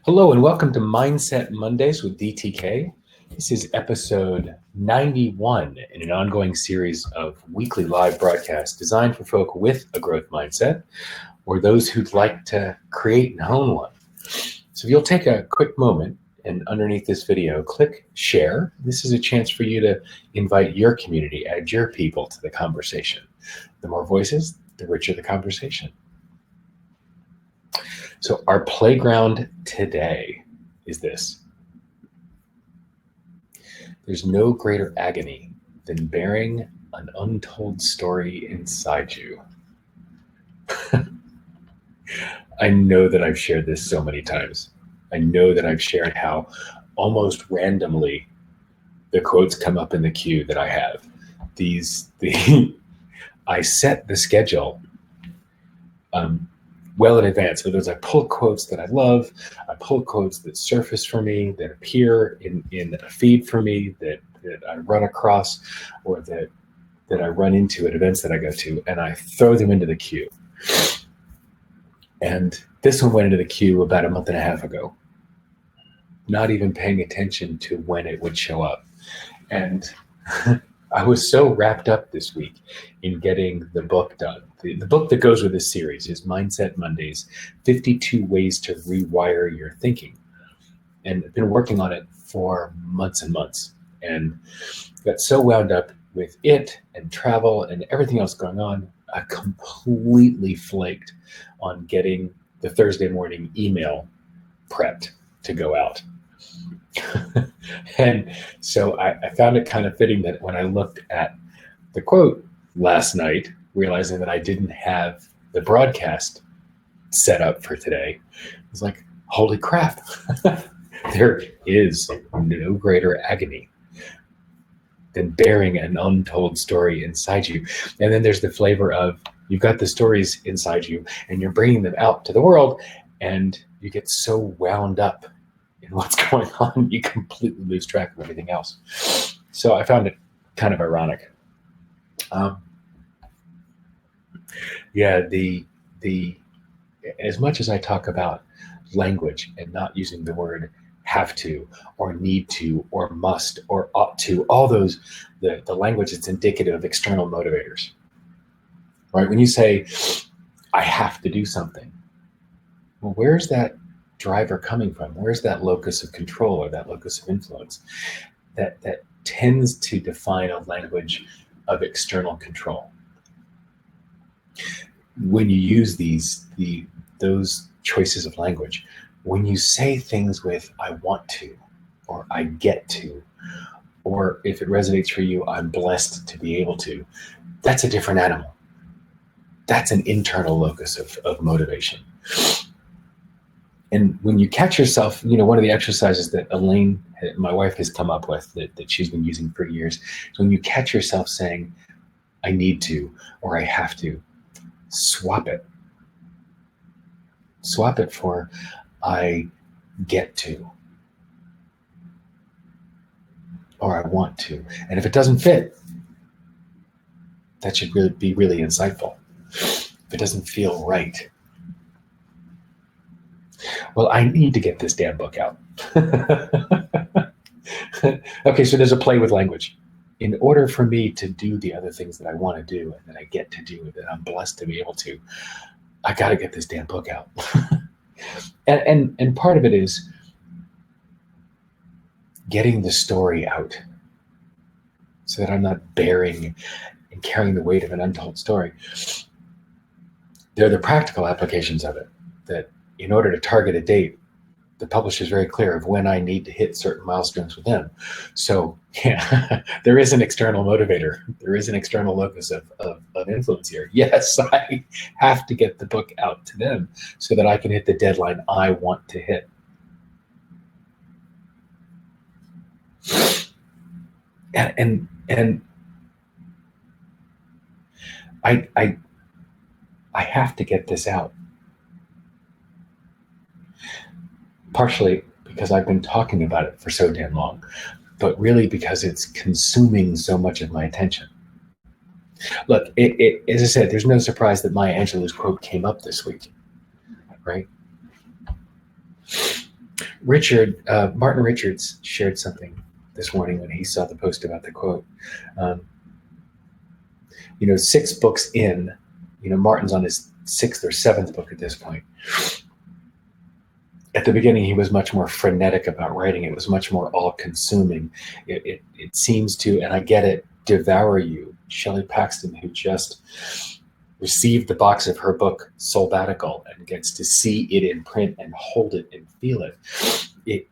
Hello and welcome to Mindset Mondays with DTK. This is episode 91 in an ongoing series of weekly live broadcasts designed for folk with a growth mindset or those who'd like to create and hone one. So if you'll take a quick moment and underneath this video, click share. This is a chance for you to invite your community, add your people to the conversation. The more voices, the richer the conversation. So our playground today is this. There's no greater agony than bearing an untold story inside you. I know that I've shared this so many times. I know that I've shared how almost randomly the quotes come up in the queue that I have. I set the schedule well in advance. So I pull quotes that I love. I pull quotes that surface for me, that appear in a feed for me, that I run across or that I run into at events that I go to, and I throw them into the queue. And this one went into the queue about a month and a half ago, not even paying attention to when it would show up. And I was so wrapped up this week in getting the book done. The book that goes with this series is Mindset Mondays, 52 Ways to Rewire Your Thinking. And I've been working on it for months and months and got so wound up with it and travel and everything else going on, I completely flaked on getting the Thursday morning email prepped to go out. And so I found it kind of fitting that when I looked at the quote last night, realizing that I didn't have the broadcast set up for today, I was like, holy crap, there is no greater agony than bearing an untold story inside you. And then there's the flavor of you've got the stories inside you and you're bringing them out to the world, and you get so wound up in what's going on, you completely lose track of everything else. So I found it kind of ironic. As much as I talk about language and not using the word have to or need to or must or ought to, all those, the language that's indicative of external motivators, right? When you say, I have to do something, well, where's that driver coming from? Where's that locus of control or that locus of influence that tends to define a language of external control? When you use those choices of language, when you say things with I want to, or I get to, or if it resonates for you, I'm blessed to be able to, that's a different animal. That's an internal locus of motivation. And when you catch yourself, one of the exercises that Elaine, my wife, has come up with that she's been using for years, is when you catch yourself saying, I need to, or I have to, swap it. Swap it for I get to, or I want to. And if it doesn't fit, that should really be really insightful. If it doesn't feel right, well, I need to get this damn book out. Okay, so there's a play with language. In order for me to do the other things that I want to do and that I get to do, that I'm blessed to be able to, I got to get this damn book out. and part of it is getting the story out so that I'm not bearing and carrying the weight of an untold story. There are the practical applications of it, that in order to target a date, the publisher is very clear of when I need to hit certain milestones with them. So yeah, there is an external motivator. There is an external locus of influence here. Yes, I have to get the book out to them so that I can hit the deadline I want to hit. And I have to get this out. Partially because I've been talking about it for so damn long, but really because it's consuming so much of my attention. Look, as I said, there's no surprise that Maya Angelou's quote came up this week, right? Martin Richards shared something this morning when he saw the post about the quote. 6 books in, Martin's on his 6th or 7th book at this point. At the beginning, he was much more frenetic about writing. It was much more all-consuming. It seems to, and I get it, devour you. Shelley Paxton, who just received the box of her book Soulbatical and gets to see it in print and hold it and feel it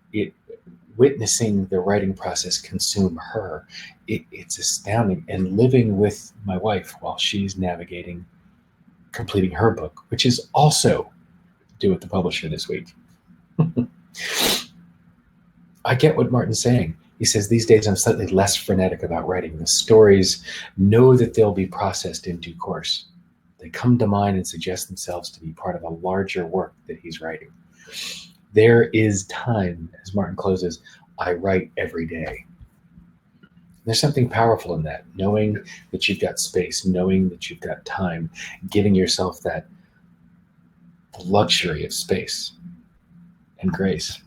witnessing the writing process consume her, it's astounding. And living with my wife while she's navigating completing her book, which is also due at the publisher this week. I get what Martin's saying. He says, these days I'm slightly less frenetic about writing. The stories know that they'll be processed in due course. They come to mind and suggest themselves to be part of a larger work that he's writing. There is time, as Martin closes, I write every day. There's something powerful in that, knowing that you've got space, knowing that you've got time, giving yourself that luxury of space and grace.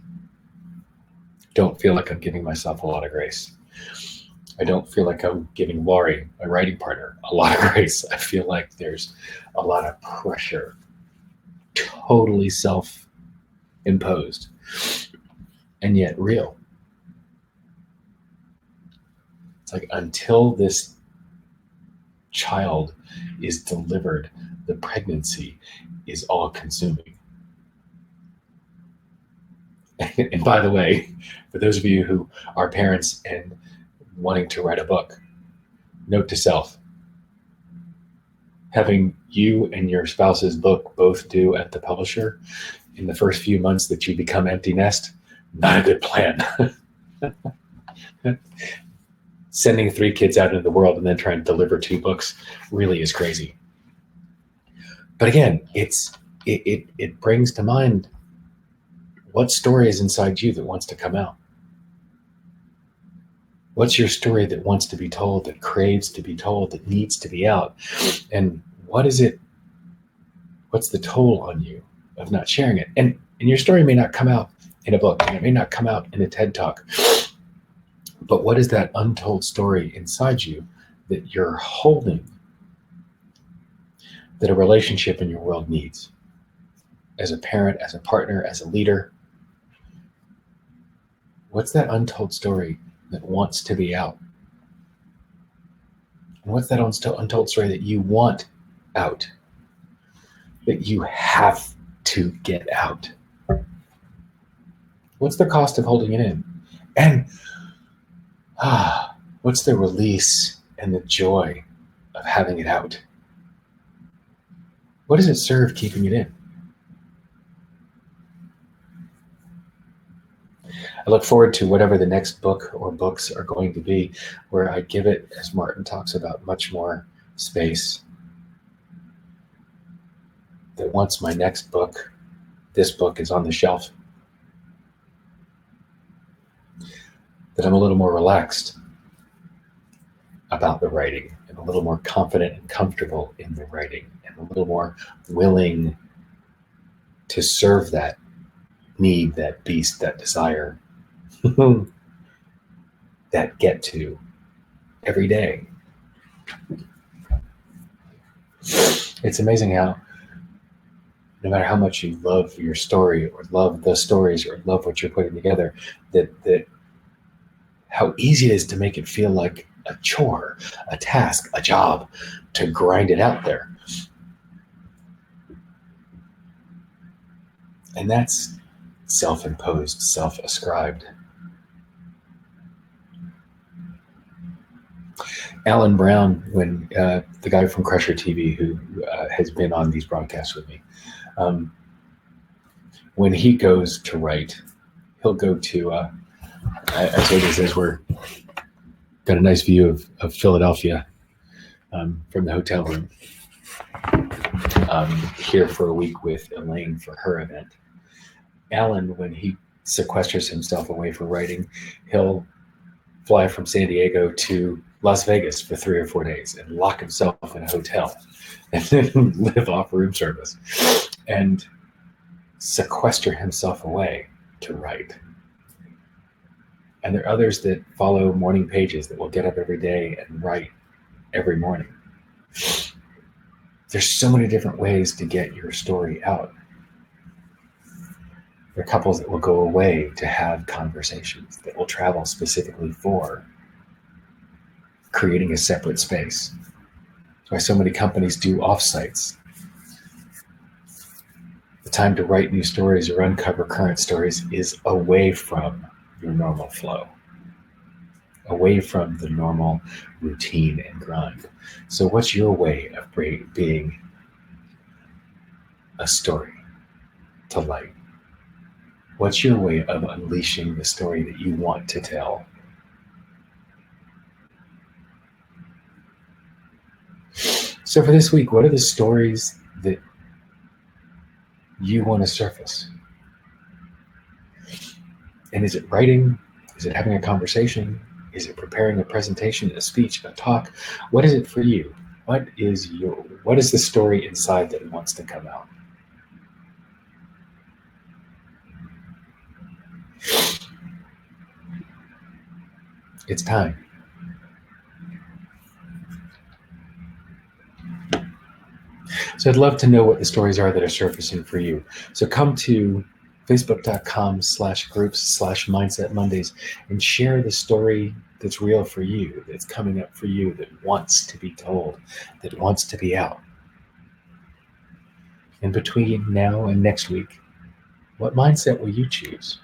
Don't feel like I'm giving myself a lot of grace. I don't feel like I'm giving Laurie, my writing partner, a lot of grace. I feel like there's a lot of pressure, totally self-imposed, and yet real. It's like until this child is delivered, the pregnancy is all-consuming. And by the way, for those of you who are parents and wanting to write a book, note to self, having you and your spouse's book both due at the publisher in the first few months that you become empty nest, not a good plan. Sending 3 kids out into the world and then trying to deliver 2 books really is crazy. But again, it brings to mind what story is inside you that wants to come out. What's your story that wants to be told, that craves to be told, that needs to be out? And what's the toll on you of not sharing it? And your story may not come out in a book, and it may not come out in a TED Talk, but what is that untold story inside you that you're holding, that a relationship in your world needs? As a parent, as a partner, as a leader, what's that untold story that wants to be out? And what's that untold story that you want out, that you have to get out? What's the cost of holding it in? And what's the release and the joy of having it out? What does it serve keeping it in? I look forward to whatever the next book or books are going to be, where I give it, as Martin talks about, much more space. That once my next book, this book, is on the shelf, that I'm a little more relaxed about the writing, and a little more confident and comfortable in the writing, and a little more willing to serve that need, that beast, that desire, that get to every day. It's amazing how no matter how much you love your story or love the stories or love what you're putting together, that how easy it is to make it feel like a chore, a task, a job, to grind it out there. And that's self-imposed, self-ascribed. Alan Brown, when the guy from Crusher TV who has been on these broadcasts with me, when he goes to write, he'll go to, as Oda says, we're got a nice view of Philadelphia from the hotel room, here for a week with Elaine for her event. Alan, when he sequesters himself away for writing, he'll fly from San Diego to Las Vegas for 3 or 4 days and lock himself in a hotel and then live off room service and sequester himself away to write. And there are others that follow morning pages that will get up every day and write every morning. There's so many different ways to get your story out. There are couples that will go away to have conversations, that will travel specifically for creating a separate space. That's why so many companies do offsites. The time to write new stories or uncover current stories is away from your normal flow, away from the normal routine and grind. So what's your way of being a story to light? What's your way of unleashing the story that you want to tell? So for this week, what are the stories that you want to surface? And is it writing? Is it having a conversation? Is it preparing a presentation, a speech, a talk? What is it for you? What is the story inside that wants to come out? It's time. So I'd love to know what the stories are that are surfacing for you. So come to facebook.com/groups/Mindset Mondays and share the story that's real for you, that's coming up for you, that wants to be told, that wants to be out. And between now and next week, what mindset will you choose?